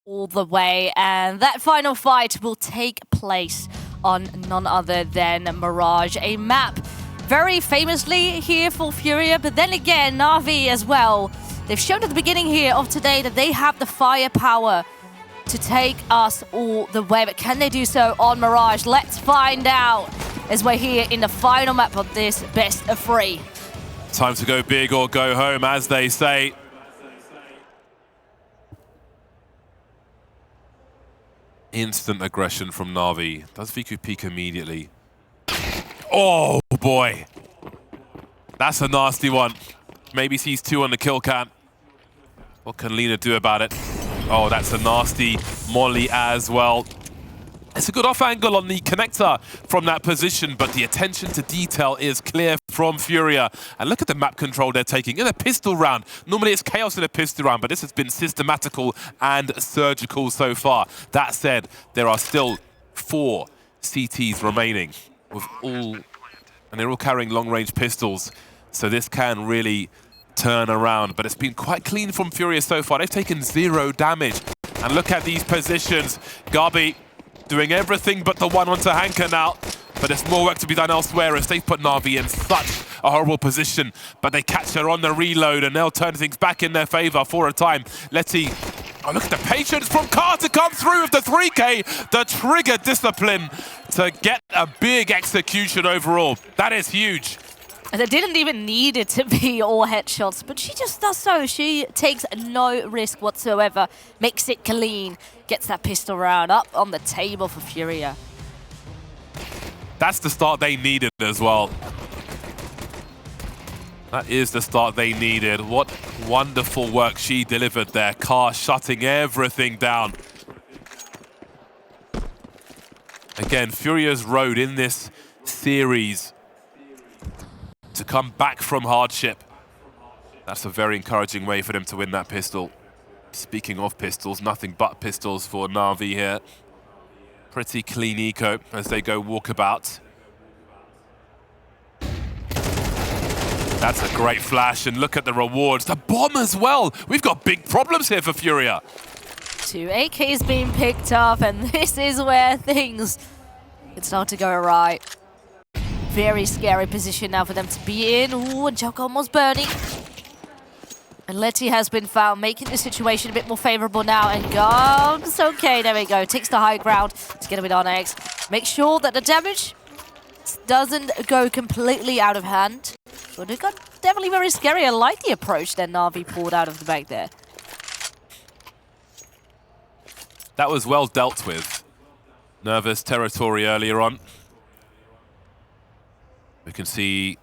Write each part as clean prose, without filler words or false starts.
all the way, and that final fight will take place on none other than Mirage, a map very famously here for FURIA, but then again, NAVI as well. They've shown at the beginning here of today that they have the firepower to take us all the way, but can they do so on Mirage? Let's find out as we're here in the final map of this best of 3. Time to go big or go home, as they say. Instant aggression from NAVI. Does Viku peek immediately? Oh boy. That's a nasty one. Maybe sees 2 on the kill cam. What can Liina do about it? Oh, that's a nasty molly as well. It's a good off angle on the connector from that position, but the attention to detail is clear from FURIA. And look at the map control they're taking in a pistol round. Normally it's chaos in a pistol round, but this has been systematical and surgical so far. That said, there are still 4 CTs remaining and they're all carrying long-range pistols. So this can really turn around, but it's been quite clean from FURIA so far. They've taken 0 damage. And look at these positions. Gabi doing everything but the one onto Hanka now. But there's more work to be done elsewhere as they've put NAVI in such a horrible position. But they catch her on the reload and they'll turn things back in their favor for a time. Let's see. Oh, look at the patience from Carr to come through with the 3K. The trigger discipline to get a big execution overall. That is huge. And it didn't even need it to be all headshots, but she just does so. She takes no risk whatsoever, makes it clean, gets that pistol round up on the table for FURIA. That's the start they needed as well. That is the start they needed. What wonderful work she delivered there. Carr shutting everything down. Again, FURIA's road in this series to come back from hardship. That's a very encouraging way for them to win that pistol. Speaking of pistols, nothing but pistols for NAVI here. Pretty clean eco as they go walkabout. That's a great flash, and look at the rewards. The bomb as well. We've got big problems here for FURIA. 2 AKs being picked up, and this is where things can start to go right. Very scary position now for them to be in. Ooh, Angelka almost burning. And Letty has been found, making the situation a bit more favorable now. And Gums, okay, there we go. Takes the high ground together with annaEX. Make sure that the damage doesn't go completely out of hand. But it got definitely very scary. I like the approach that NAVI pulled out of the back there. That was well dealt with. Nervous territory earlier on. We can see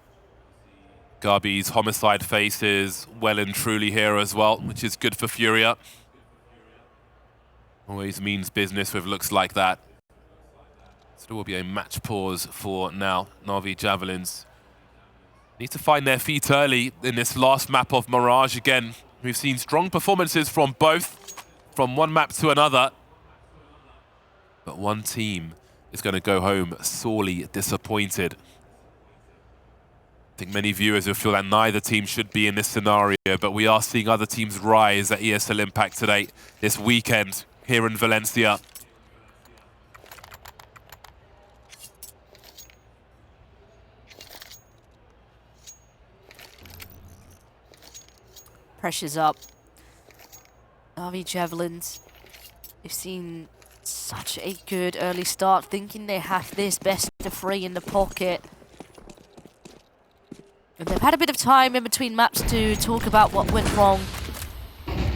Gabi's homicide faces well and truly here as well, which is good for FURIA. Always means business with looks like that. So there will be a match pause for now. NAVI Javelins need to find their feet early in this last map of Mirage. Again, we've seen strong performances from both, from one map to another. But one team is going to go home sorely disappointed. I think many viewers will feel that neither team should be in this scenario, but we are seeing other teams rise at ESL Impact today, this weekend, here in Valencia. Pressure's up. NAVI Javelins, they've seen such a good early start, thinking they have this best of 3 in the pocket. And they've had a bit of time in between maps to talk about what went wrong,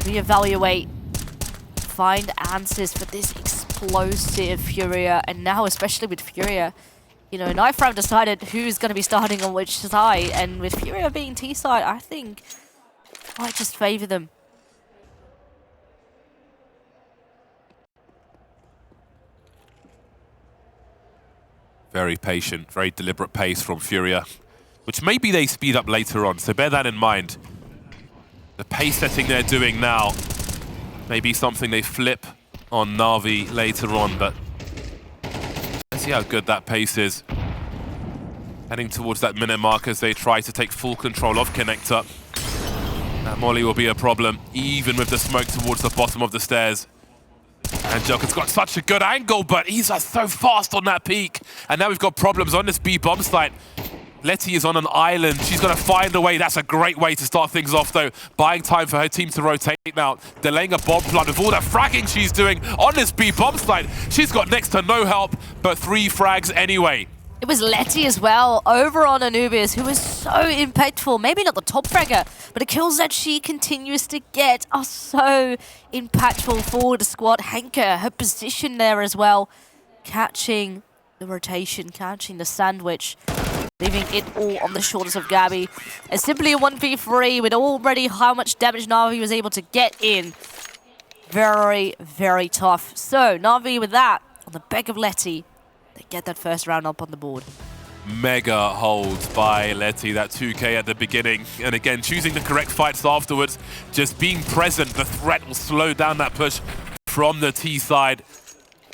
reevaluate, find answers for this explosive FURIA. And now, especially with FURIA, you know, Knife Round decided who's going to be starting on which side. And with FURIA being T-side, I think might just favor them. Very patient, very deliberate pace from FURIA, which maybe they speed up later on, so bear that in mind. The pace setting they're doing now may be something they flip on NAVI later on, but let's see how good that pace is. Heading towards that minute mark as they try to take full control of connector. That molly will be a problem, even with the smoke towards the bottom of the stairs. Angelka's got such a good angle, but he's so fast on that peak. And now we've got problems on this B bomb site. Letty is on an island. She's going to find a way. That's a great way to start things off, though. Buying time for her team to rotate now. Delaying a bomb plant with all that fragging she's doing on this B bomb site. She's got next to no help, but 3 frags anyway. It was Letty as well, over on Anubis, who was so impactful. Maybe not the top fragger, but the kills that she continues to get are so impactful for the squad. Hanka, her position there as well, catching the rotation, catching the sandwich, leaving it all on the shoulders of Gabby. And simply a 1v3 with already how much damage Navi was able to get in. Very, very tough. So, Navi with that, on the back of Letty, they get that first round up on the board. Mega holds by Letty, that 2k at the beginning. And again, choosing the correct fights afterwards. Just being present, the threat will slow down that push from the T side.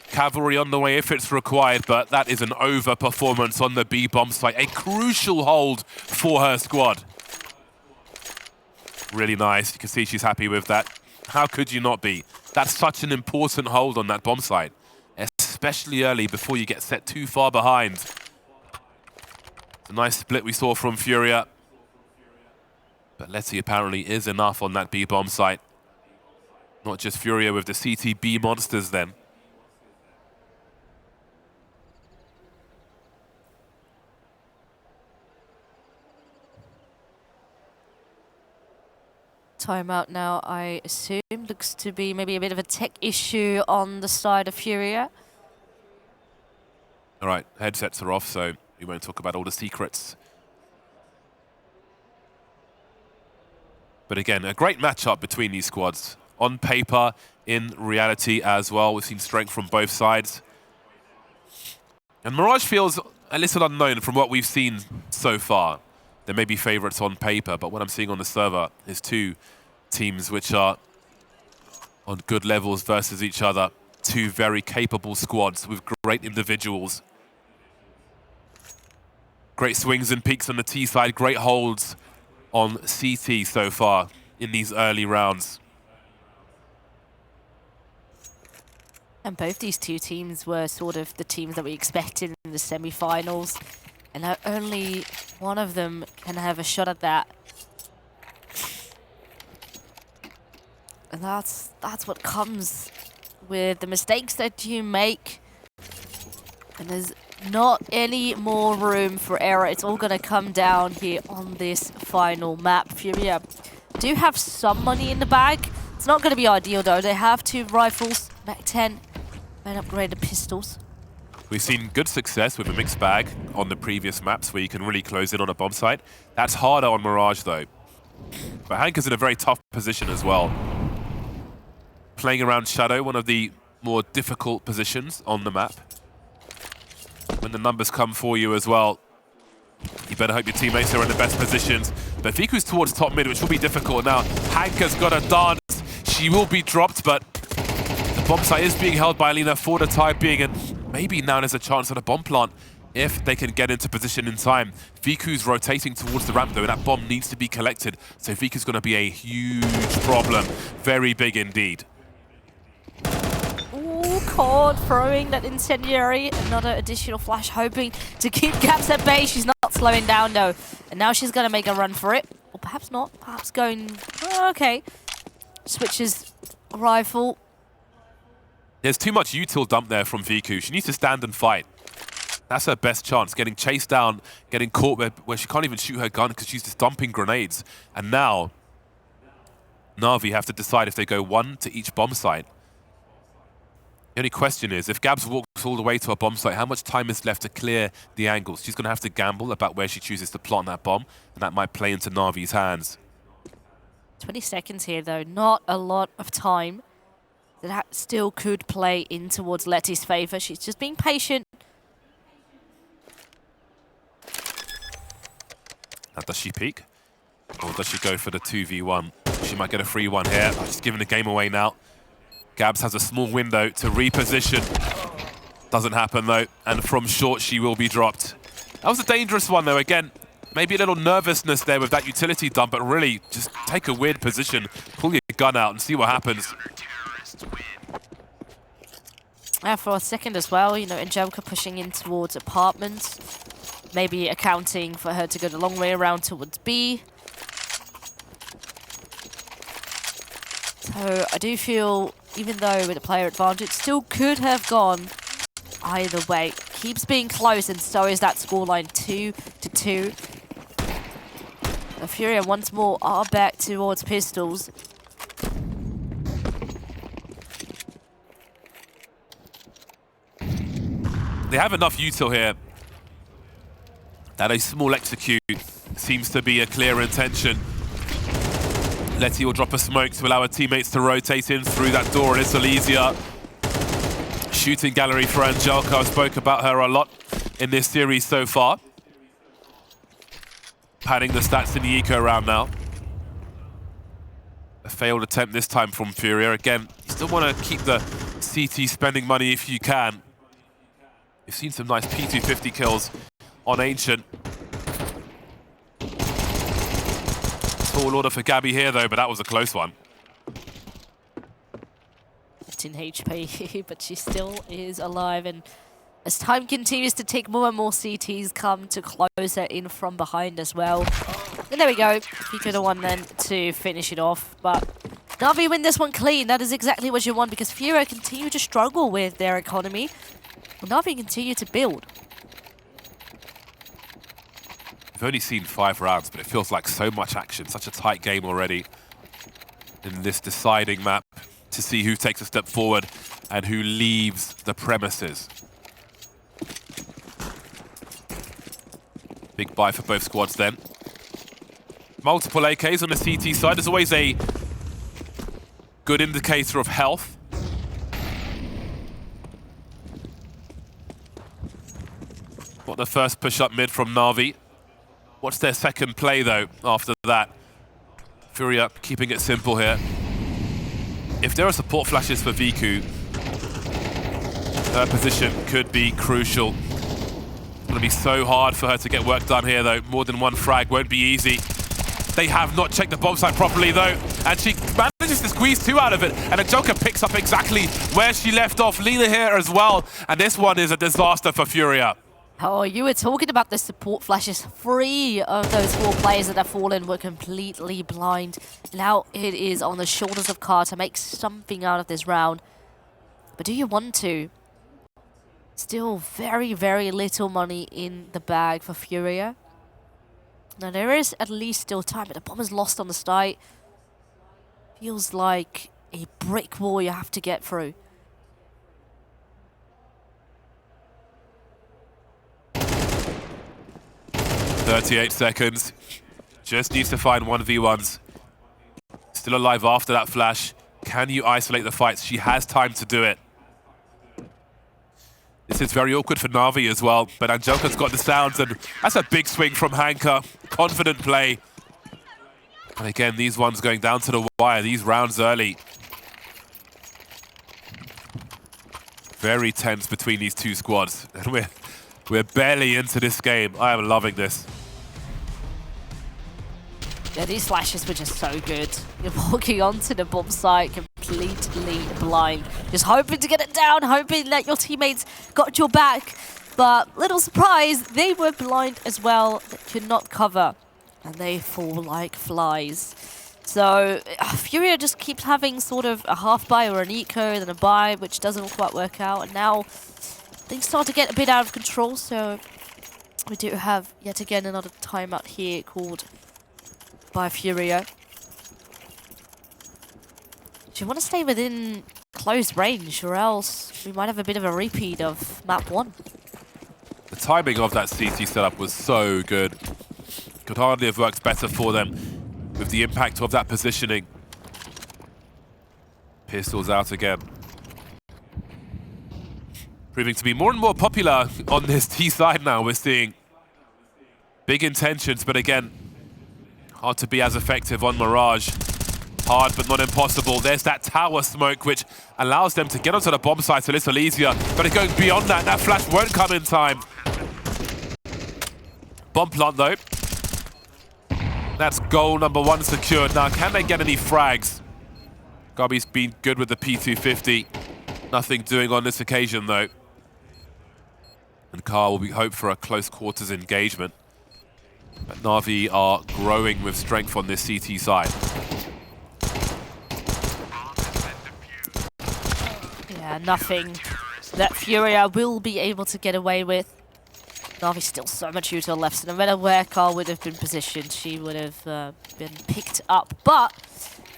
Cavalry on the way if it's required, but that is an over-performance on the B bomb site. A crucial hold for her squad. Really nice. You can see she's happy with that. How could you not be? That's such an important hold on that bomb site, especially early before you get set too far behind. It's a nice split we saw from FURIA. But Letty apparently is enough on that B bomb site. Not just FURIA with the CTB monsters then. Timeout now, I assume. Looks to be maybe a bit of a tech issue on the side of FURIA. All right, headsets are off, so we won't talk about all the secrets. But again, a great matchup between these squads. On paper, in reality as well. We've seen strength from both sides. And Mirage feels a little unknown from what we've seen so far. There may be favorites on paper, but what I'm seeing on the server is 2 teams which are on good levels versus each other. 2 very capable squads with great individuals. Great swings and peaks on the T side, great holds on CT so far in these early rounds. And both these 2 teams were sort of the teams that we expected in the semi-finals. And now only one of them can have a shot at that. And that's what comes with the mistakes that you make. And there's not any more room for error. It's all going to come down here on this final map. FURIA do have some money in the bag. It's not going to be ideal though. They have 2 rifles, MAC-10, and upgraded pistols. We've seen good success with a mixed bag on the previous maps where you can really close in on a bomb site. That's harder on Mirage though. But Hanka's in a very tough position as well. Playing around Shadow, one of the more difficult positions on the map. When the numbers come for you as well, you better hope your teammates are in the best positions. But Viku's towards top mid, which will be difficult now. Hanka's got a dance. She will be dropped, but the bomb site is being held by Liina for the time being, and maybe now there's a chance at a bomb plant if they can get into position in time. Viku's rotating towards the ramp though, and that bomb needs to be collected. So Viku's going to be a huge problem. Very big indeed. Ooh, Cord throwing that incendiary. Another additional flash, hoping to keep Gaps at bay. She's not slowing down though. And now she's going to make a run for it. Or perhaps not. Perhaps going... okay. Switches rifle. There's too much util dump there from Viku. She needs to stand and fight. That's her best chance, getting chased down, getting caught where she can't even shoot her gun because she's just dumping grenades. And now, NAVI have to decide if they go 1 to each bomb site. The only question is, if Gabs walks all the way to a bomb site, how much time is left to clear the angles? She's going to have to gamble about where she chooses to plant that bomb, and that might play into NAVI's hands. 20 seconds here, though. Not a lot of time. That still could play in towards Letty's favor. She's just being patient. Now, does she peek? Or does she go for the 2v1? She might get a free one here. She's giving the game away now. Gabs has a small window to reposition. Doesn't happen, though. And from short, she will be dropped. That was a dangerous one, though. Again, maybe a little nervousness there with that utility dump, but really just take a weird position, pull your gun out and see what happens. Yeah, for a second as well, you know, Angelka pushing in towards apartments, maybe accounting for her to go the long way around towards B. So I do feel, even though with the player advantage, still could have gone either way. Keeps being close, and so is that scoreline 2-2. The FURIA once more are back towards pistols. They have enough util here that a small execute seems to be a clear intention. Letty will drop a smoke to allow her teammates to rotate in through that door a little easier. Shooting gallery for Angelka. I spoke about her a lot in this series so far. Padding the stats in the eco round now. A failed attempt this time from FURIA. Again, you still want to keep the CT spending money if you can. You've seen some nice P250 kills on Ancient. Tall order for Gabby here though, but that was a close one. 15 HP, but she still is alive, and as time continues to tick, more and more CTs come to close her in from behind as well. And there we go. He could have won then to finish it off, but NAVI win this one clean. That is exactly what you want, because FURIA continue to struggle with their economy. NAVI continue to build. We've only seen 5 rounds, but it feels like so much action, such a tight game already in this deciding map to see who takes a step forward and who leaves the premises. Big buy for both squads then. Multiple AKs on the CT side is always a good indicator of health. Got the first push up mid from NAVI. What's their second play though after that? FURIA keeping it simple here. If there are support flashes for Viku, her position could be crucial. It's going to be so hard for her to get work done here though. More than one frag won't be easy. They have not checked the bomb site properly though, and she manages to squeeze 2 out of it, and Angelka picks up exactly where she left off. Liina here as well, and this one is a disaster for FURIA. Oh, you were talking about the support flashes. 3 of those 4 players that have fallen were completely blind. Now it is on the shoulders of Car to make something out of this round. But do you want to? Still very, very little money in the bag for FURIA. Now there is at least still time, but the bomb is lost on the site. Feels like a brick wall you have to get through. .38 seconds. Just needs to find 1v1s. Still alive after that flash. Can you isolate the fights? She has time to do it. This is very awkward for NAVI as well, but Angelka's got the sounds, and that's a big swing from Hanka. Confident play. And again, these ones going down to the wire, these rounds early. Very tense between these two squads. And we're barely into this game. I am loving this. Yeah, these flashes were just so good. You're walking onto the bomb site completely blind. Just hoping to get it down, hoping that your teammates got your back. But little surprise, they were blind as well. They could not cover. And they fall like flies. So FURIA just keeps having sort of a half buy or an eco, then a buy, which doesn't quite work out. And now things start to get a bit out of control. So we do have yet again another timeout here called by FURIA. Do you want to stay within close range, or else we might have a bit of a repeat of map 1? The timing of that CT setup was so good. Could hardly have worked better for them with the impact of that positioning. Pistols out again. Proving to be more and more popular on this T side now. We're seeing big intentions, but again, hard to be as effective on Mirage. Hard, but not impossible. There's that tower smoke, which allows them to get onto the bomb site a little easier. But it's going beyond that. That flash won't come in time. Bomb plant, though. That's goal number 1 secured. Now, can they get any frags? Gobby's been good with the P250. Nothing doing on this occasion, though. And Car will be hoped for a close quarters engagement. But NAVI are growing with strength on this CT side. Yeah, nothing that FURIA will be able to get away with. NAVI's still so much to the left, so no matter where Car would have been positioned, she would have been picked up. But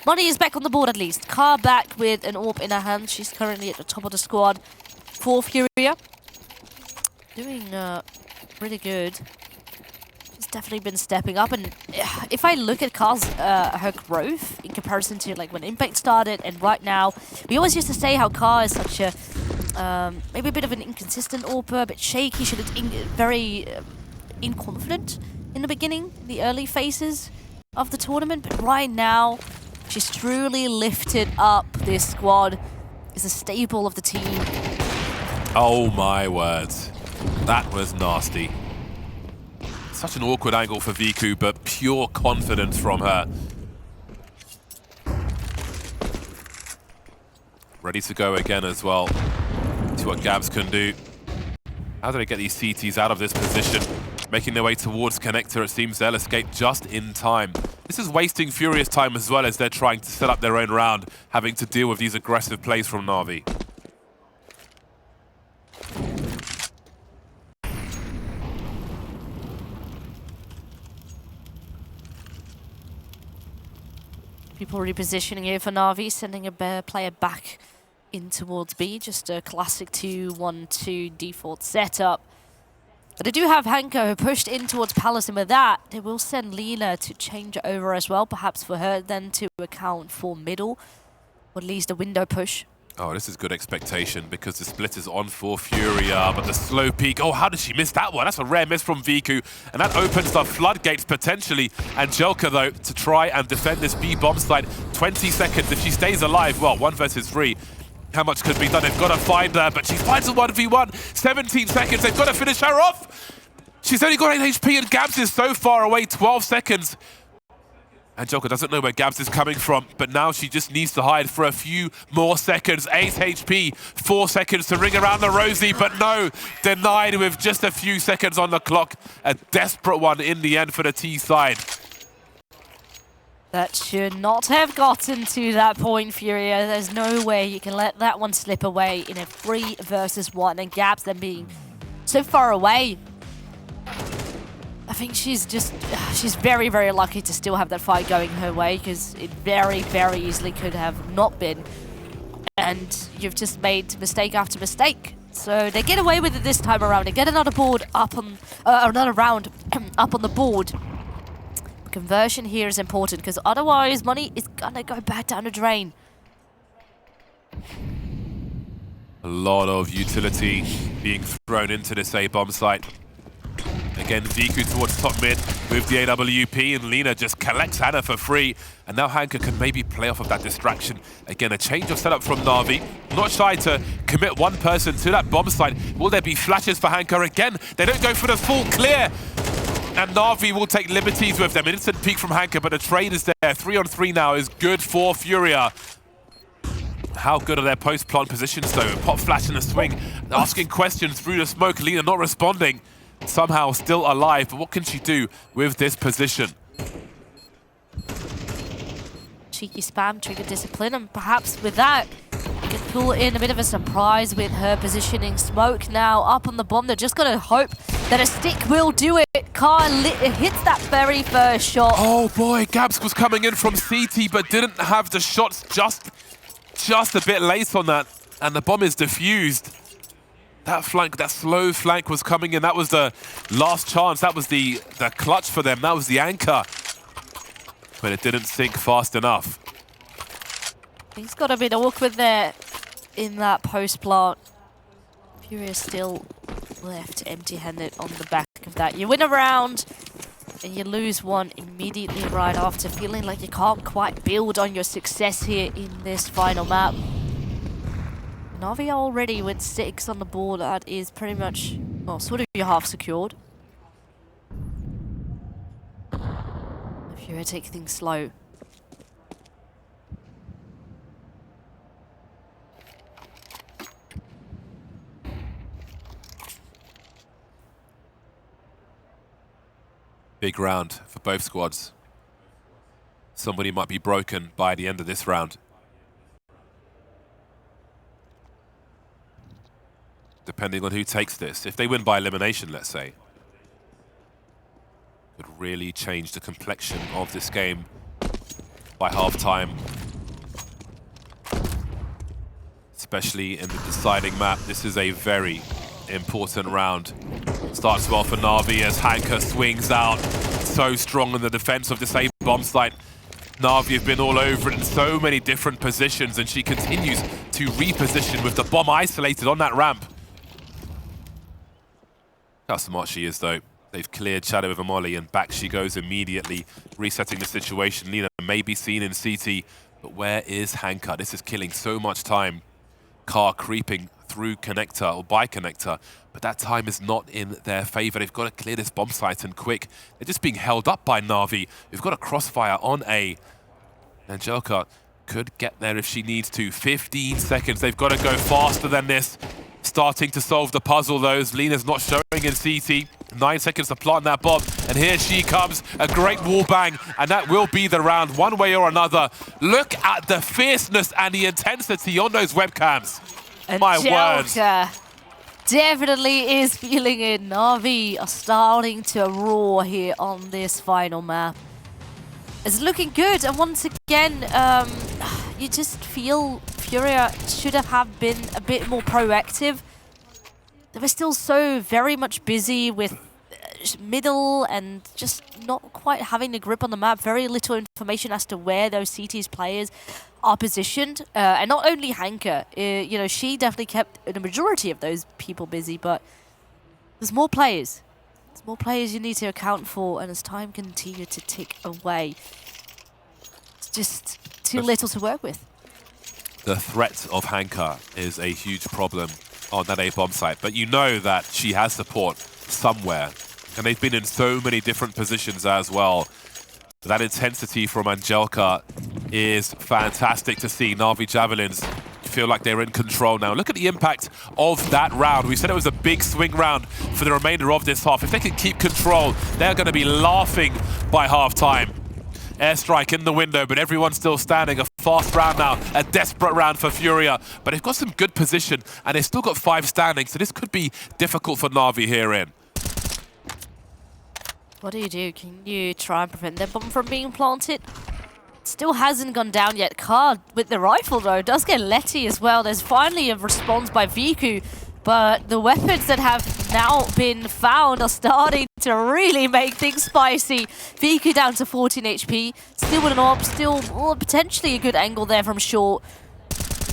Money is back on the board at least. Car back with an AWP in her hand. She's currently at the top of the squad for FURIA. Doing really good. She's definitely been stepping up, and if I look at Car's her growth in comparison to like when Impact started and right now, we always used to say how Car is such a maybe a bit of an inconsistent AWPer, a bit shaky. She looked very inconfident in the beginning, the early phases of the tournament, but right now she's truly lifted up this squad. Is a staple of the team. Oh my words, that was nasty. Such an awkward angle for Viku, but pure confidence from her. Ready to go again as well. See what Gabs can do. How do they get these CTs out of this position? Making their way towards connector, it seems they'll escape just in time. This is wasting Furious time as well as they're trying to set up their own round, having to deal with these aggressive plays from NAVI. People repositioning here for NAVI, sending a player back in towards B. Just a classic 2-1-2 default setup. But they do have Hanka who pushed in towards Palace, and with that, they will send Liina to change over as well, perhaps for her then to account for middle, or at least a window push. Oh, this is good expectation because the split is on for FURIA, but the slow peek. Oh, how did she miss that one? That's a rare miss from Viku, and that opens the floodgates potentially. Angelka, though, to try and defend this B bomb site. 20 seconds. If she stays alive, well, 1 versus 3. How much could be done? They've got to find her, but she finds a 1v1. 17 seconds. They've got to finish her off. She's only got 8 HP, and Gabs is so far away. 12 seconds. Angelka doesn't know where Gabs is coming from, but now she just needs to hide for a few more seconds. 8 HP, 4 seconds to ring around the rosy, but no, denied with just a few seconds on the clock. A desperate one in the end for the T side. That should not have gotten to that point, FURIA. There's no way you can let that one slip away in a 3 versus 1, and Gabs then being so far away. I think she's very, very lucky to still have that fight going her way, because it very, very easily could have not been. And you've just made mistake after mistake. So they get away with it this time around. They get another board up on, another round up on the board. Conversion here is important, because otherwise money is gonna go back down the drain. A lot of utility being thrown into this A bomb site. Again, Viku towards top mid with the AWP, and Liina just collects Hanna for free. And now Hanka can maybe play off of that distraction. Again, a change of setup from NAVI. Not shy to commit one person to that bomb site. Will there be flashes for Hanka again? They don't go for the full clear. And NAVI will take liberties with them. An instant peek from Hanka, but the trade is there. 3-on-3 now is good for FURIA. How good are their post-plant positions, though? Pop flash in the swing, asking questions through the smoke. Liina not responding. Somehow still alive, but what can she do with this position? Cheeky spam, trigger discipline, and perhaps with that, you can pull in a bit of a surprise with her positioning. Smoke now up on the bomb. They're just going to hope that a stick will do it. Car hits that very first shot. Oh boy, Gabs was coming in from CT, but didn't have the shots just a bit late on that, and the bomb is defused. That flank, that slow flank was coming in. That was the last chance. That was the clutch for them. That was the anchor. But it didn't sink fast enough. He's got a bit awkward there in that post-plant. FURIA still left empty-handed on the back of that. You win a round and you lose one immediately right after, feeling like you can't quite build on your success here in this final map. NAVI already with 6 on the board. That is pretty much, well, sort of your half secured. If you take things slow. big round for both squads. Somebody might be broken by the end of this round. Depending on who takes this. If they win by elimination, let's say, could really change the complexion of this game by half-time. Especially in the deciding map. This is a very important round. Starts well for NAVI as Hanka swings out. So strong in the defense of this A bomb site. NAVI have been all over it in so many different positions, and she continues to reposition with the bomb isolated on that ramp. How smart she is, though. They've cleared Shadow with a molly, and back she goes immediately, resetting the situation. Liina may be seen in CT, but where is Hanka? This is killing so much time. Car creeping through connector, or by connector, but that time is not in their favor. They've got to clear this bomb site and quick. They're just being held up by NAVI. We've got a crossfire on A. Angelka could get there if she needs to. 15 seconds. They've got to go faster than this. Starting to solve the puzzle, though. Liina's not showing in CT. 9 seconds to plant that bomb. And here she comes. A great wall bang. And that will be the round, one way or another. Look at the fierceness and the intensity on those webcams. My word. Definitely is feeling it. NAVI are starting to roar here on this final map. It's looking good, and once again, you just feel FURIA should have been a bit more proactive. They were still so very much busy with middle and just not quite having the grip on the map. Very little information as to where those CT's players are positioned. And not only Hanka, you know, she definitely kept the majority of those people busy, but there's more players. There's more players you need to account for, and as time continues to tick away, it's just too little to work with. The threat of Hanka is a huge problem on that A bomb site, but you know that she has support somewhere, and they've been in so many different positions as well. That intensity from Angelka is fantastic to see. NAVI Javelins feel like they're in control now. Look at the impact of that round. We said it was a big swing round for the remainder of this half. If they can keep control, they're going to be laughing by half-time. Airstrike in the window, but everyone's still standing. A fast round now, a desperate round for FURIA. But they've got some good position, and they've still got 5 standing, so this could be difficult for NAVI herein. What do? Can you try and prevent their bomb from being planted? Still hasn't gone down yet. Card with the rifle, though, does get Letty as well. There's finally a response by Viku, but the weapons that have now been found are starting to really make things spicy. Viku down to 14 HP, still with an AWP, still potentially a good angle there from short.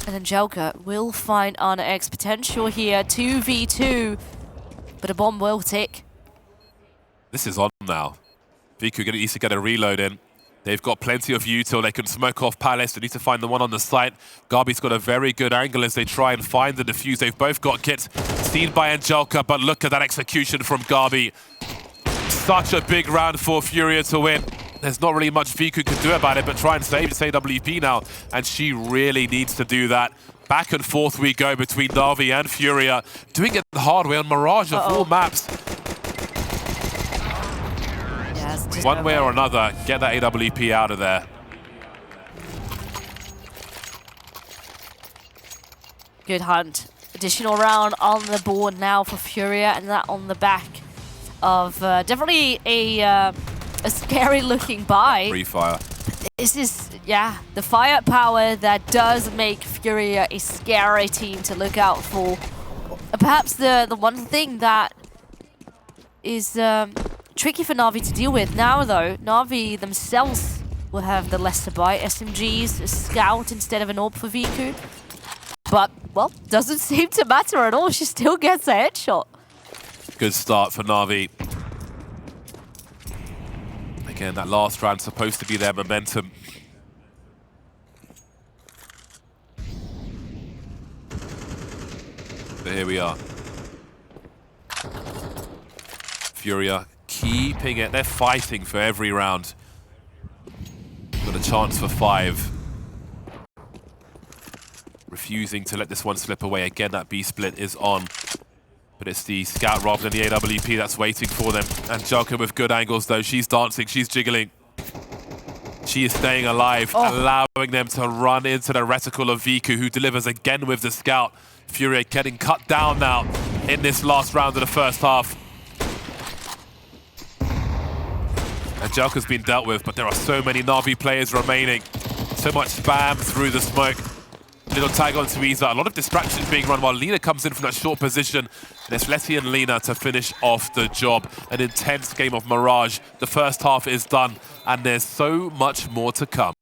And Angelka will find annaEX potential here, 2v2, but a bomb will tick. This is on now. Viku needs to get a reload in. They've got plenty of util. They can smoke off Palace. They need to find the one on the site. Gabi's got a very good angle as they try and find the defuse. They've both got kits seen by Angelka, but look at that execution from Gabi. Such a big round for FURIA to win. There's not really much Viku can do about it, but try and save AWP now, and she really needs to do that. Back and forth we go between NAVI and FURIA, doing it the hard way on Mirage of all maps. One way or another, get that AWP out of there. Good hunt. Additional round on the board now for FURIA, and that on the back of definitely a scary-looking buy. Free fire. This is, yeah, the firepower that does make FURIA a scary team to look out for. Perhaps the one thing that is tricky for NAVI to deal with now, though, NAVI themselves will have the less to buy. SMGs, a scout instead of an AWP for Viku. But, well, doesn't seem to matter at all. She still gets a headshot. Good start for NAVI. Again, that last round supposed to be their momentum. But here we are. FURIA keeping it. They're fighting for every round. Got a chance for 5. Refusing to let this one slip away. Again, that B split is on. But it's the scout rather than the AWP that's waiting for them. Angelka with good angles though. She's dancing, she's jiggling. She is staying alive, allowing them to run into the reticle of Viku, who delivers again with the scout. FURIA getting cut down now in this last round of the first half. Angelka's been dealt with, but there are so many Navi players remaining. So much spam through the smoke. Little tag on to Isa. A lot of distractions being run while Liina comes in from that short position. And it's Letty and Liina to finish off the job. An intense game of Mirage. The first half is done, and there's so much more to come.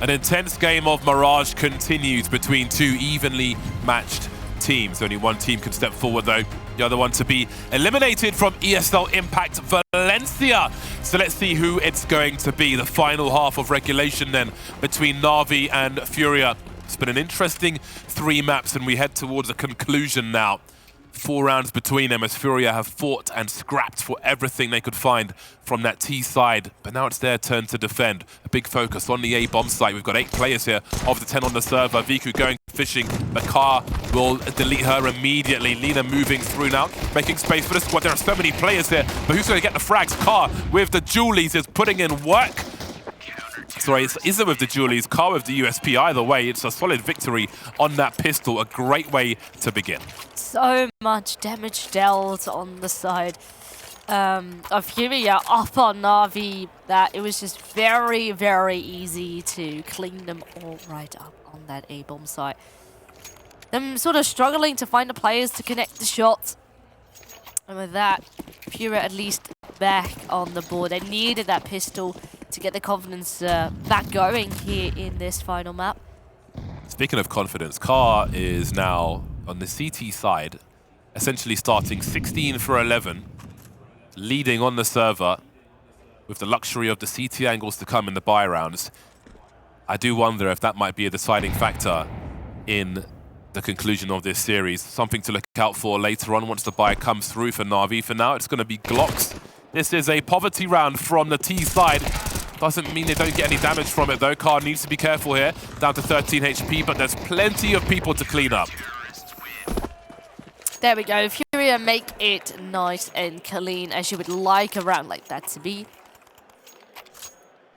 An intense game of Mirage continues between two evenly matched teams. Only one team can step forward though, the other one to be eliminated from ESL Impact Valencia. So let's see who it's going to be. The final half of regulation then between NAVI and FURIA. It's been an interesting 3 maps and we head towards a conclusion now. 4 rounds between them as FURIA have fought and scrapped for everything they could find from that T side. But now it's their turn to defend. A big focus on the A bomb site. We've got 8 players here of the 10 on the server. Viku going fishing. Makar will delete her immediately. Liina moving through now, making space for the squad. There are so many players here, but who's going to get the frags? Car with the Julies is putting in work. Sorry, it's Isa with the Julies, Car with the USP. Either way, it's a solid victory on that pistol. A great way to begin. So much damage dealt on the side. of FURIA up on NAVI that it was just very, very easy to clean them all right up on that A-bomb site. Them sort of struggling to find the players to connect the shots. And with that, FURIA at least back on the board. They needed that pistol to get the confidence back going here in this final map. Speaking of confidence, Carr is now on the CT side, essentially starting 16 for 11, leading on the server with the luxury of the CT angles to come in the buy rounds. I do wonder if that might be a deciding factor in the conclusion of this series. Something to look out for later on once the buy comes through for NAVI. For now, it's going to be Glocks. This is a poverty round from the T side. Doesn't mean they don't get any damage from it, though. Carr needs to be careful here. Down to 13 HP, but there's plenty of people to clean up. There we go. FURIA make it nice and clean, as you would like a round like that to be.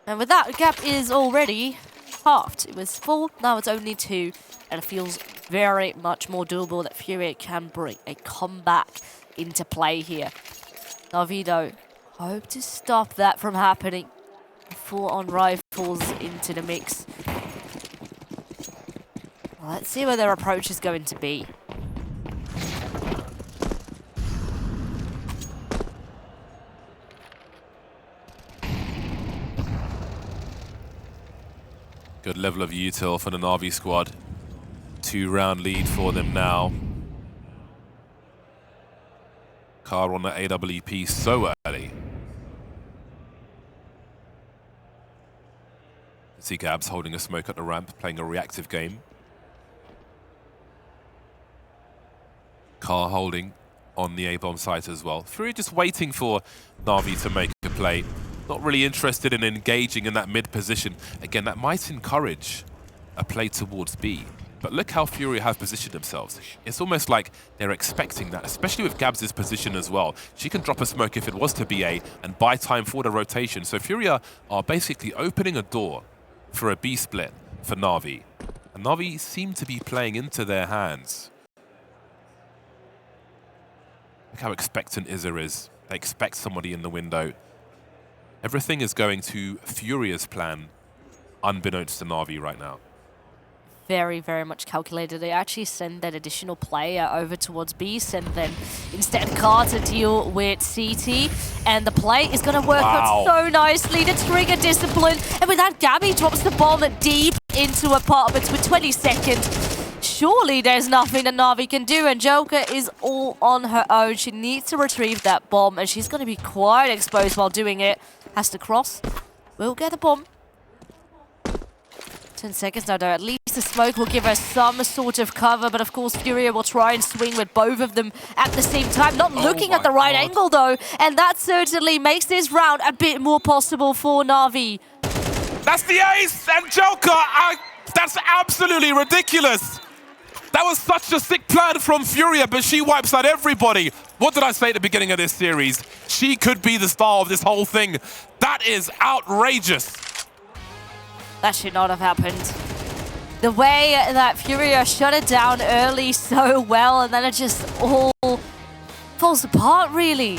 And with that, the gap is already halved. It was 4, now it's only 2. And it feels very much more doable that FURIA can bring a comeback into play here. NAVI, though, hope to stop that from happening. Full-on rifles into the mix. Well, let's see where their approach is going to be. Good level of util for the NAVI squad. 2-round lead for them now. Carr on the AWP so early. See Gabs holding a smoke at the ramp, playing a reactive game. Carr holding on the A-bomb site as well. FURIA just waiting for NAVI to make a play. Not really interested in engaging in that mid position. Again, that might encourage a play towards B. But look how FURIA have positioned themselves. It's almost like they're expecting that, especially with Gabs' position as well. She can drop a smoke if it was to be A and buy time for the rotation. So FURIA are basically opening a door for a B split for NAVI. And NAVI seem to be playing into their hands. Look how expectant Izza is. They expect somebody in the window. Everything is going to FURIA's plan, unbeknownst to NAVI right now. Very, very much calculated. They actually send that additional player over towards B, send them instead Carr to deal with CT, and the play is going to work out so nicely. The trigger discipline, and with that, Gabby drops the bomb deep into apartments with 20 seconds. Surely there's nothing that NAVI can do, and Angelka is all on her own. She needs to retrieve that bomb, and she's going to be quite exposed while doing it. Has to cross. Will get a bomb. 10 seconds now, though. At least the smoke will give her some sort of cover, but of course FURIA will try and swing with both of them at the same time. Not looking at the right angle, though, and that certainly makes this round a bit more possible for NAVI. That's the ace! Angelka! That's absolutely ridiculous! That was such a sick plan from FURIA, but she wipes out everybody. What did I say at the beginning of this series? She could be the star of this whole thing. That is outrageous. That should not have happened. The way that FURIA shut it down early so well, and then it just all falls apart, really.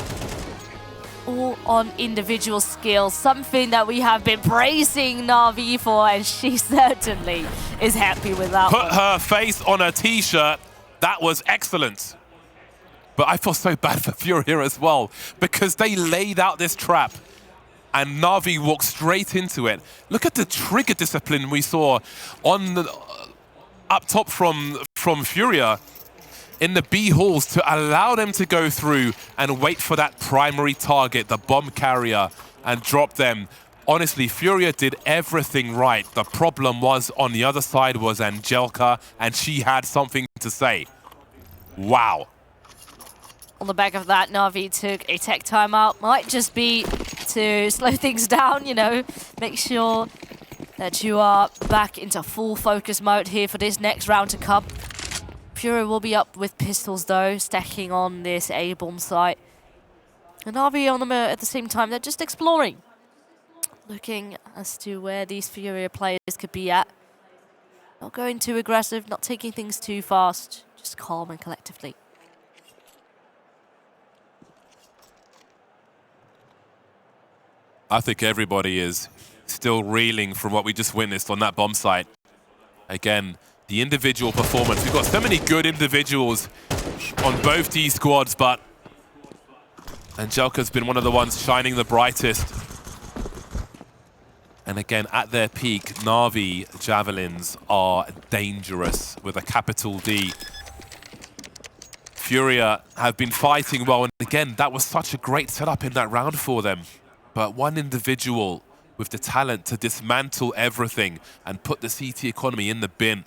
All on individual skill, something that we have been praising NAVI for, and she certainly is happy with that one. Put her face on a t-shirt. That was excellent. But I feel so bad for FURIA as well, because they laid out this trap and NAVI walked straight into it. Look at the trigger discipline we saw on the up top from FURIA in the B halls to allow them to go through and wait for that primary target, the bomb carrier, and drop them. Honestly, FURIA did everything right. The problem was on the other side was Angelka, and she had something to say. Wow. On the back of that, NAVI took a tech timeout. Might just be to slow things down, you know, make sure that you are back into full focus mode here for this next round to come. FURIA will be up with pistols, though, stacking on this A-bomb site. And NAVI on them at the same time, they're just exploring. Looking as to where these FURIA players could be at. Not going too aggressive, not taking things too fast, just calm and collectively. I think everybody is still reeling from what we just witnessed on that bomb site. Again, the individual performance. We've got so many good individuals on both these squads, but Angelka's been one of the ones shining the brightest. And again, at their peak, NAVI Javelins are dangerous with a capital D. FURIA have been fighting well, and again, that was such a great setup in that round for them. But one individual with the talent to dismantle everything and put the CT economy in the bin.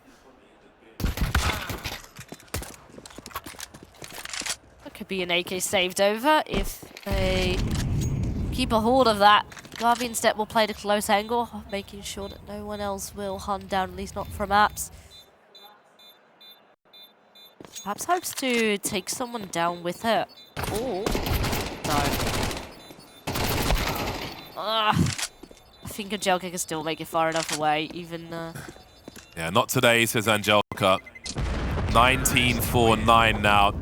That could be an AK saved over if they keep a hold of that. Garvey instead will play the close angle, making sure that no one else will hunt down, at least not from Apps. Perhaps hopes to take someone down with her. Or no. I think Angelka can still make it far enough away, even... Yeah, not today, says Angelka. 19-4-9 now.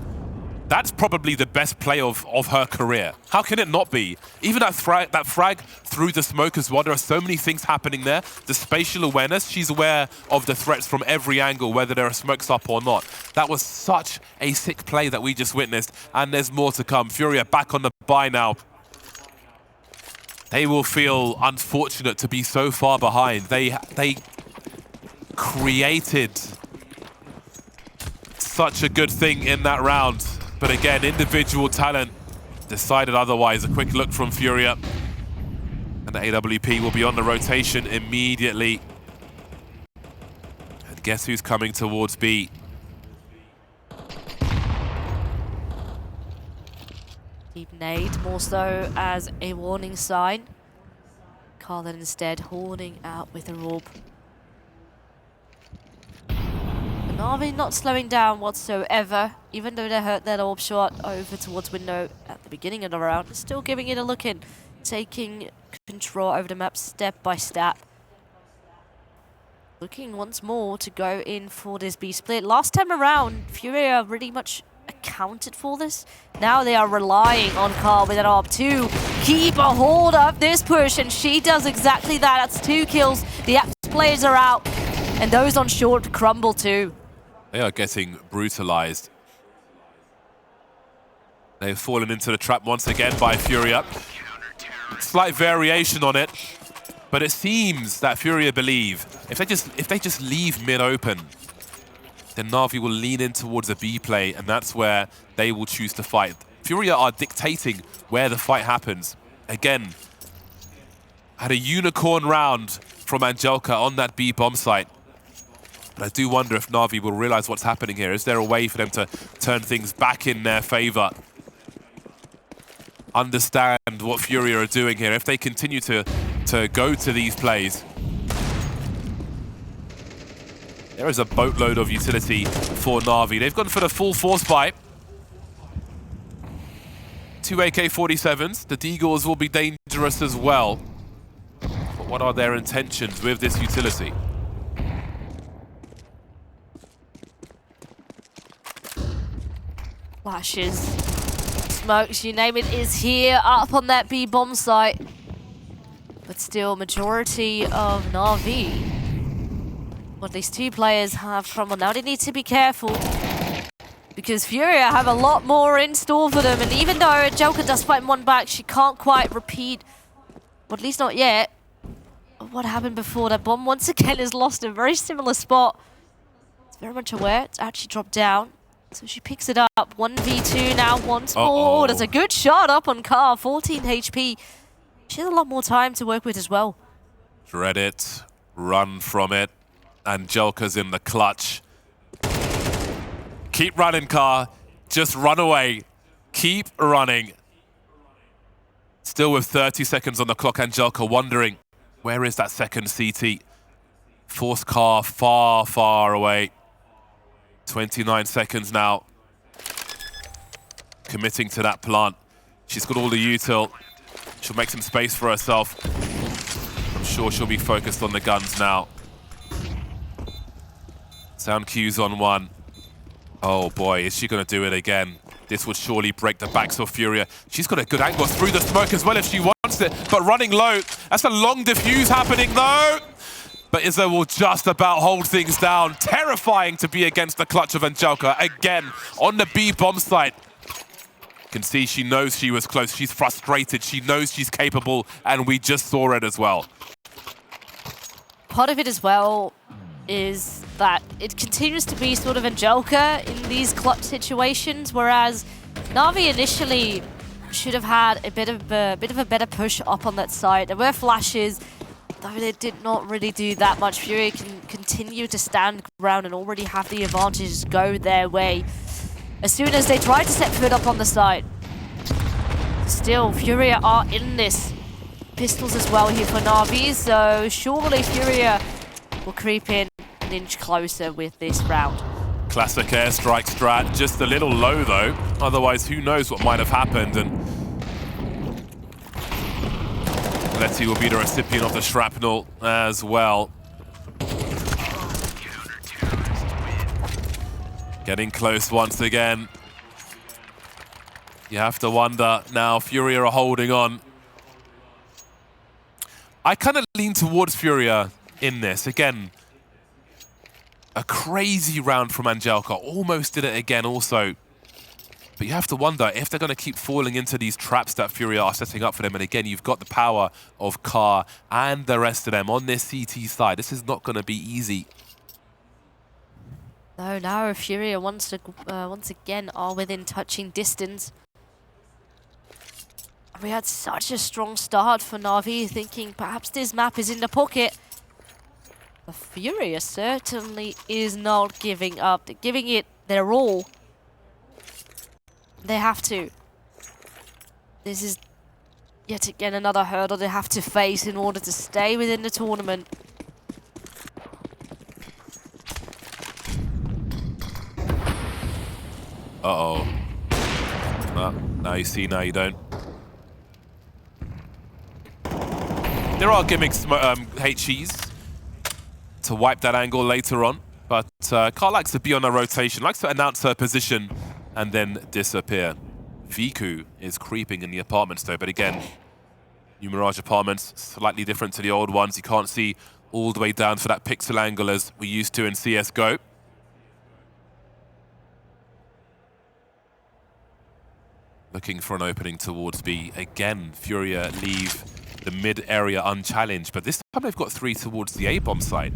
That's probably the best play of her career. How can it not be? Even that frag through the smoke as well. There are so many things happening there. The spatial awareness, she's aware of the threats from every angle, whether there are smokes up or not. That was such a sick play that we just witnessed, and there's more to come. FURIA back on the buy now. They will feel unfortunate to be so far behind. They created such a good thing in that round. But again, individual talent decided otherwise. A quick look from FURIA. And the AWP will be on the rotation immediately. And guess who's coming towards B? Deep nade, more so as a warning sign. Carlin instead holding out with a orb. NAVI not slowing down whatsoever, even though they hurt that orb shot over towards window at the beginning of the round. Still giving it a look in, taking control over the map step by step. Looking once more to go in for this B split. Last time around, FURIA really much accounted for this. Now they are relying on Carl with an AWP to keep a hold of this push, and she does exactly that. That's 2 kills. The Apps players are out, and those on short crumble too. They are getting brutalized. They've fallen into the trap once again by FURIA. Slight variation on it, but it seems that FURIA believe if they just leave mid open, then NAVI will lean in towards a B play, and that's where they will choose to fight. FURIA are dictating where the fight happens. Again, had a unicorn round from Angelka on that B bomb site. But I do wonder if NAVI will realize what's happening here. Is there a way for them to turn things back in their favor? Understand what FURIA are doing here. If they continue to go to these plays, there is a boatload of utility for NAVI. They've gone for the full force buy. 2 AK-47s. The Deagles will be dangerous as well. But what are their intentions with this utility? Flashes, smokes, you name it, is here up on that B bomb site. But still, majority of NAVI. What these 2 players have crumbled. Now they need to be careful, because FURIA have a lot more in store for them. And even though Angelka does fight 1 back, she can't quite repeat, or at least not yet, what happened before. That bomb once again is lost in a very similar spot. It's very much aware. It's actually dropped down. So she picks it up. 1v2 now once more. That's a good shot up on Car. 14 HP. She has a lot more time to work with as well. Dread it. Run from it. Angelka's in the clutch. Keep running, Car. Just run away. Keep running. Still with 30 seconds on the clock, Angelka wondering, where is that second CT? Force Car far, far away. 29 seconds now. Committing to that plant. She's got all the util. She'll make some space for herself. I'm sure she'll be focused on the guns now. Sound cues on 1. Oh boy, is she going to do it again? This would surely break the backs of FURIA. She's got a good angle through the smoke as well if she wants it, but running low. That's a long diffuse happening though. But Izzo will just about hold things down. Terrifying to be against the clutch of Angelka again on the B bomb site. Can see she knows she was close. She's frustrated. She knows she's capable, and we just saw it as well. Part of it as well is that it continues to be sort of Angelka in these clutch situations, whereas NAVI initially should have had a bit of a better push up on that side. There were flashes, though they did not really do that much. FURIA can continue to stand ground and already have the advantage go their way as soon as they try to set foot up on the side. Still, FURIA are in this. Pistols as well here for NAVI, so surely FURIA will creep in an inch closer with this round. Classic airstrike strat, just a little low though. Otherwise, who knows what might have happened. And Letty will be the recipient of the shrapnel as well. Getting close once again. You have to wonder now, FURIA are holding on. I kind of lean towards FURIA in this. Again, a crazy round from Angelka. Almost did it again also. But you have to wonder if they're going to keep falling into these traps that FURIA are setting up for them. And again, you've got the power of Car and the rest of them on this CT side. This is not going to be easy. No, now FURIA once again are within touching distance. We had such a strong start for NAVI, thinking perhaps this map is in the pocket. But FURIA certainly is not giving up. They're giving it their all. They have to. This is yet again another hurdle they have to face in order to stay within the tournament. Uh-oh. Now you see, now you don't. There are gimmicks, HEs, to wipe that angle later on, but Car likes to be on a rotation, likes to announce her position and then disappear. Viku is creeping in the apartments though, but again, new Mirage apartments, slightly different to the old ones. You can't see all the way down for that pixel angle as we used to in CSGO. Looking for an opening towards B. Again, FURIA leave the mid area unchallenged, but this time they've got 3 towards the A bomb site.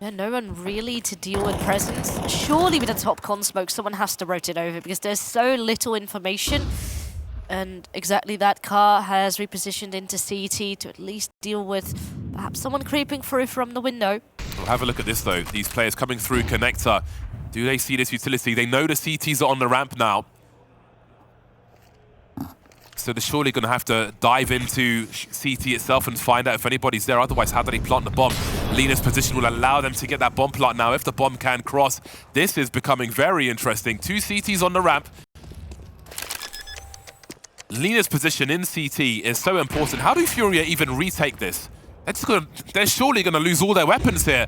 Yeah, no one really to deal with presence. Surely with the top con smoke, someone has to rotate over because there's so little information. And exactly that, Car has repositioned into CT to at least deal with perhaps someone creeping through from the window. Well, have a look at this though. These players coming through connector. Do they see this utility? They know the CTs are on the ramp now. So they're surely going to have to dive into CT itself and find out if anybody's there. Otherwise, how do they plant the bomb? Liina's position will allow them to get that bomb plant now. If the bomb can cross, this is becoming very interesting. 2 CTs on the ramp. Liina's position in CT is so important. How do FURIA even retake this? They're surely going to lose all their weapons here.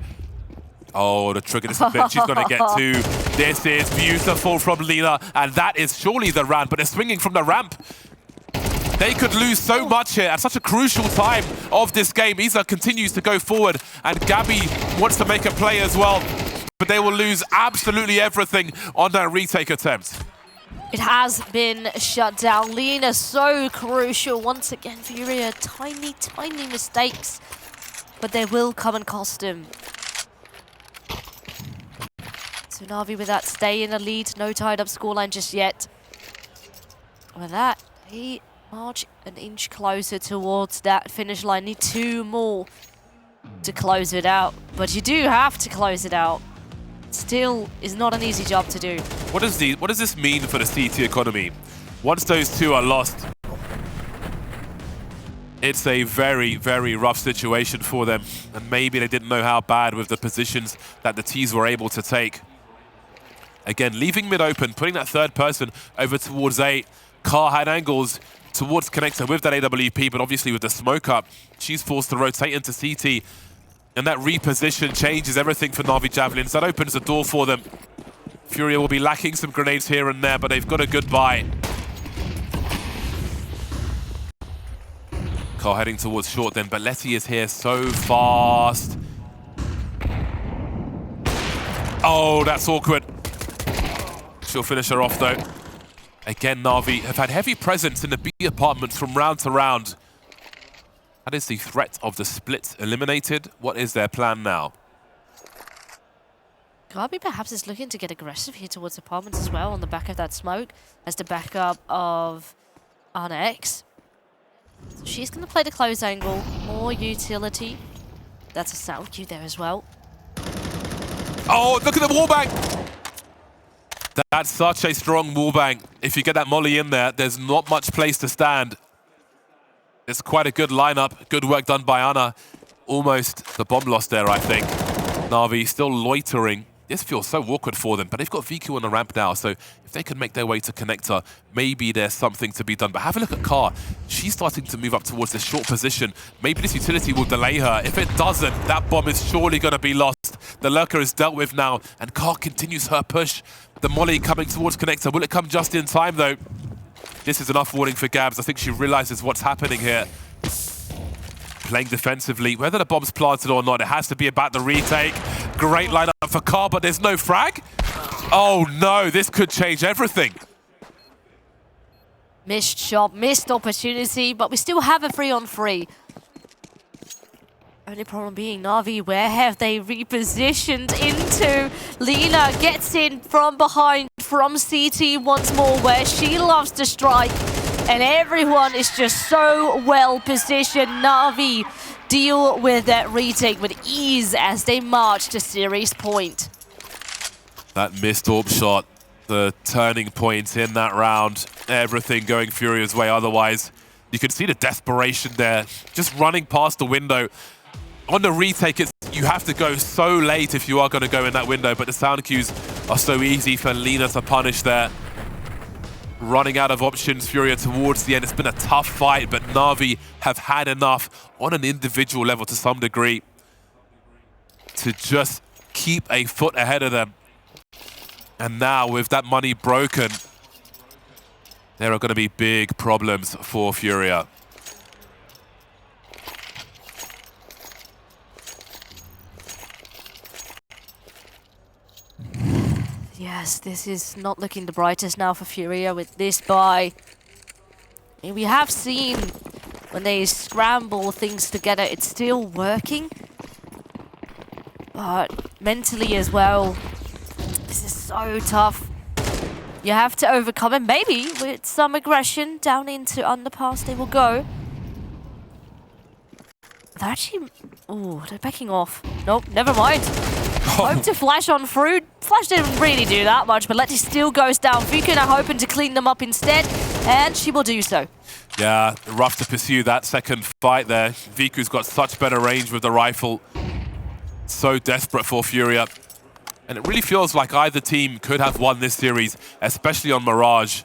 Oh, the trigger disappeared. She's going to get 2. This is beautiful from Liina, and that is surely the round, but they're swinging from the ramp. They could lose so much here at such a crucial time of this game. Isa continues to go forward, and Gabby wants to make a play as well, but they will lose absolutely everything on that retake attempt. It has been shut down. Liina so crucial. Once again, FURIA, tiny, tiny mistakes, but they will come and cost him. So NAVI with that stay in the lead, no tied up scoreline just yet. With that, he march an inch closer towards that finish line. Need 2 more to close it out, but you do have to close it out. Still is not an easy job to do. What does this mean for the CT economy? Once those 2 are lost, it's a very, very rough situation for them, and maybe they didn't know how bad with the positions that the Ts were able to take. Again, leaving mid open, putting that 3rd person over towards A. Car had angles towards connector with that AWP, but obviously with the smoke up, she's forced to rotate into CT. And that reposition changes everything for NAVI Javelins. That opens the door for them. FURIA will be lacking some grenades here and there, but they've got a good buy. Car heading towards short then, but Letty is here so fast. Oh, that's awkward. She'll finish her off though. Again, NAVI have had heavy presence in the B apartments from round to round. That is the threat of the split eliminated. What is their plan now? Gabi perhaps is looking to get aggressive here towards apartments as well on the back of that smoke as the backup of annaEX. So she's going to play the close angle, more utility. That's a sound cue there as well. Oh, look at the wallbang! That's such a strong wallbang. If you get that molly in there, there's not much place to stand. It's quite a good lineup. Good work done by Anna. Almost the bomb lost there, I think. NAVI still loitering. This feels so awkward for them, but they've got VQ on the ramp now, so if they can make their way to connector, maybe there's something to be done. But have a look at Car. She's starting to move up towards the short position. Maybe this utility will delay her. If it doesn't, that bomb is surely going to be lost. The lurker is dealt with now, and Car continues her push. The molly coming towards connector. Will it come just in time, though? This is enough warning for Gabs. I think she realizes what's happening here. Playing defensively, whether the bomb's planted or not, it has to be about the retake. Great lineup for Car, but there's no frag. Oh no, this could change everything. Missed shot, missed opportunity, but we still have a 3-on-3. Only problem being NAVI, where have they repositioned into? Liina gets in from behind from CT once more, where she loves to strike. And everyone is just so well positioned. NAVI deal with that retake with ease as they march to series point. That missed AWP shot, the turning point in that round. Everything going FURIA's way otherwise. You can see the desperation there, just running past the window. On the retake, you have to go so late if you are going to go in that window, but the sound cues are so easy for Liina to punish there. Running out of options, FURIA towards the end. It's been a tough fight, but NAVI have had enough on an individual level to some degree to just keep a foot ahead of them. And now with that money broken, there are going to be big problems for FURIA. Yes, this is not looking the brightest now for FURIA with this buy. I mean, we have seen when they scramble things together, it's still working. But mentally as well, this is so tough. You have to overcome it. Maybe with some aggression down into underpass they will go. They're actually... Oh, they're backing off. Nope, never mind. Hope to flash on through. Flash didn't really do that much, but Letty still goes down. Fuku now hoping to clean them up instead, and she will do so. Yeah, rough to pursue that second fight there. Viku's got such better range with the rifle. So desperate for FURIA. And it really feels like either team could have won this series, especially on Mirage.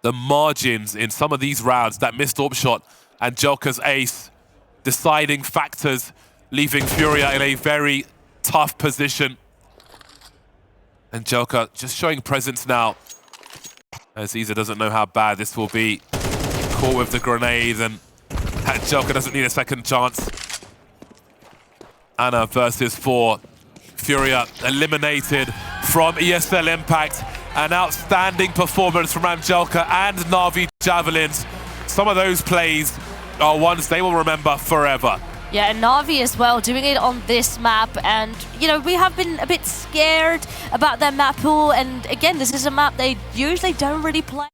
The margins in some of these rounds, that missed AWP shot, Angelka's ace, deciding factors, leaving FURIA in a very tough position. Angelka just showing presence now, as Iza doesn't know how bad this will be. Caught with the grenade, and Angelka doesn't need a second chance. Anna versus 4. FURIA eliminated from ESL Impact. An outstanding performance from Angelka and NAVI Javelins. Some of those plays are ones they will remember forever. Yeah, and NAVI as well, doing it on this map. And, you know, we have been a bit scared about their map pool. And again, this is a map they usually don't really play.